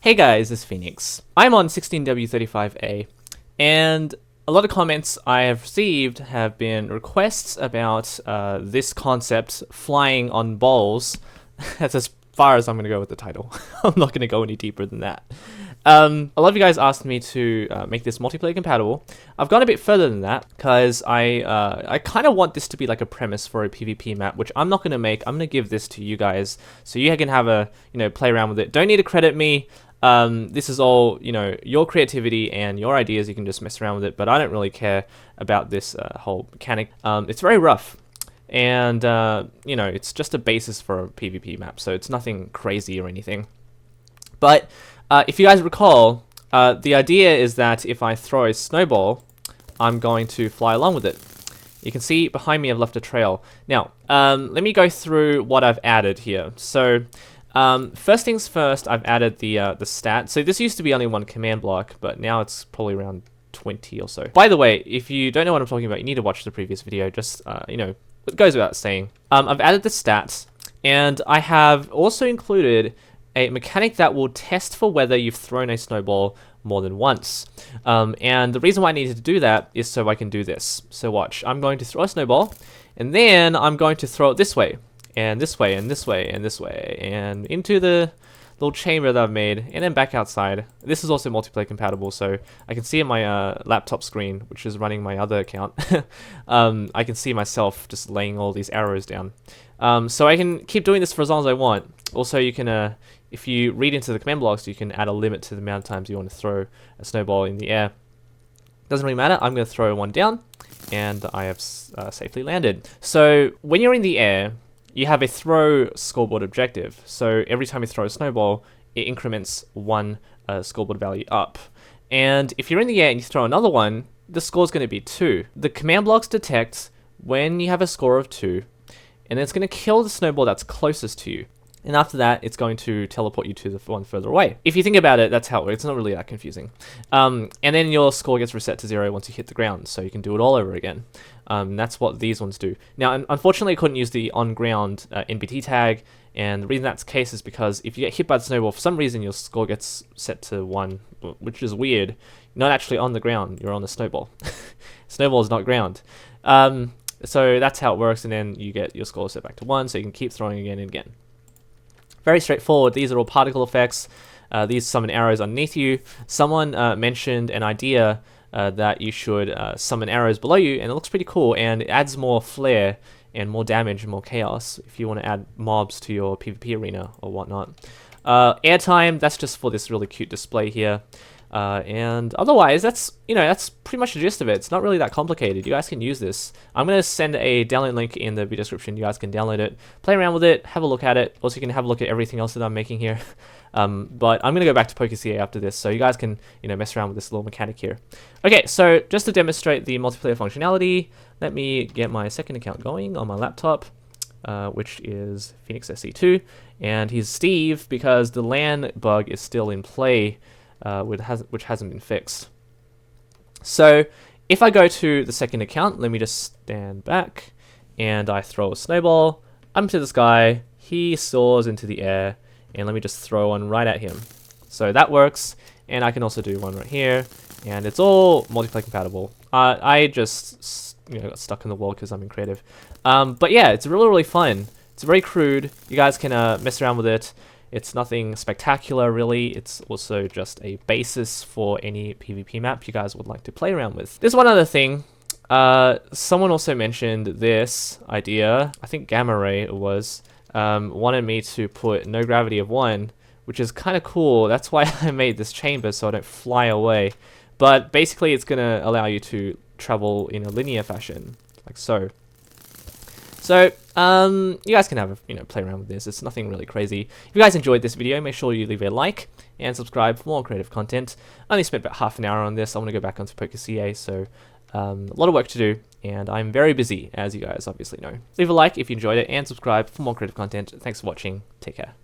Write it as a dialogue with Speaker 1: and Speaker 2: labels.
Speaker 1: Hey guys, it's Phoenix. I'm on 16W35A, and a lot of comments I have received have been requests about this concept, flying on balls. That's as far as I'm going to go with the title. I'm not going to go any deeper than that. A lot of you guys asked me to make this multiplayer compatible. I've gone a bit further than that because I kind of want this to be like a premise for a PvP map, which I'm not going to make. I'm going to give this to you guys so you can have a play around with it. Don't need to credit me. This is all your creativity and your ideas. You can just mess around with it, but I don't really care about this whole mechanic. It's very rough. And, it's just a basis for a PvP map, so it's nothing crazy or anything. But if you guys recall, the idea is that if I throw a snowball, I'm going to fly along with it. You can see behind me I've left a trail. Now, let me go through what I've added here. So, first things first, I've added the stat. So this used to be only one command block, but now it's probably around 20 or so. By the way, if you don't know what I'm talking about, you need to watch the previous video. Just, it goes without saying. I've added the stats, and I have also included a mechanic that will test for whether you've thrown a snowball more than once. And the reason why I needed to do that is so I can do this. So watch, I'm going to throw a snowball, and then I'm going to throw it this way, and this way, and this way, and this way, and into the little chamber that I've made, and then back outside. This is also multiplayer compatible, so I can see in my laptop screen, which is running my other account, I can see myself just laying all these arrows down. So I can keep doing this for as long as I want. Also, you can, if you read into the command blocks, you can add a limit to the amount of times you want to throw a snowball in the air. Doesn't really matter, I'm going to throw one down, and I have safely landed. So when you're in the air, you have a throw scoreboard objective. So every time you throw a snowball, it increments one scoreboard value up. And if you're in the air and you throw another one, the score is going to be 2. The command blocks detect when you have a score of 2, and it's going to kill the snowball that's closest to you. And after that, it's going to teleport you to the one further away. If you think about it, that's how it works. It's not really that confusing. And then your score gets reset to 0 once you hit the ground, so you can do it all over again. That's what these ones do. Now, unfortunately, I couldn't use the on-ground NBT tag, and the reason that's the case is because if you get hit by the snowball, for some reason your score gets set to 1, which is weird. You're not actually on the ground, you're on the snowball. Snowball is not ground. So that's how it works, and then you get your score set back to 1, so you can keep throwing again and again. Very straightforward. These are all particle effects. These summon arrows underneath you. Someone mentioned an idea that you should summon arrows below you, and it looks pretty cool, and it adds more flair and more damage and more chaos if you want to add mobs to your PvP arena or whatnot. Airtime, that's just for this really cute display here. And otherwise, that's pretty much the gist of it. It's not really that complicated. You guys can use this. I'm going to send a download link in the video description. You guys can download it, play around with it, have a look at it. Also, you can have a look at everything else that I'm making here. But I'm going to go back to PokeCA after this, so you guys can mess around with this little mechanic here. Okay, so just to demonstrate the multiplayer functionality, let me get my second account going on my laptop, which is Phoenix SC2, and he's Steve because the LAN bug is still in play. Which hasn't been fixed. So if I go to the second account, let me just stand back, and I throw a snowball up into the sky. He soars into the air, and let me just throw one right at him. So that works, and I can also do one right here, and it's all multiplayer compatible. I just got stuck in the wall because I'm in creative. But yeah, it's really fun. It's very crude. You guys can mess around with it. It's nothing spectacular, really. It's also just a basis for any PvP map you guys would like to play around with. There's one other thing. Someone also mentioned this idea. I think Gamma Ray it was. Wanted me to put no gravity of 1, which is kind of cool. That's why I made this chamber, so I don't fly away. But basically, it's going to allow you to travel in a linear fashion, like so. So, you guys can have a, play around with this. It's nothing really crazy. If you guys enjoyed this video, make sure you leave a like and subscribe for more creative content. I only spent about half an hour on this. I want to go back onto PokeCA, so a lot of work to do, and I'm very busy, as you guys obviously know. Leave a like if you enjoyed it, and subscribe for more creative content. Thanks for watching. Take care.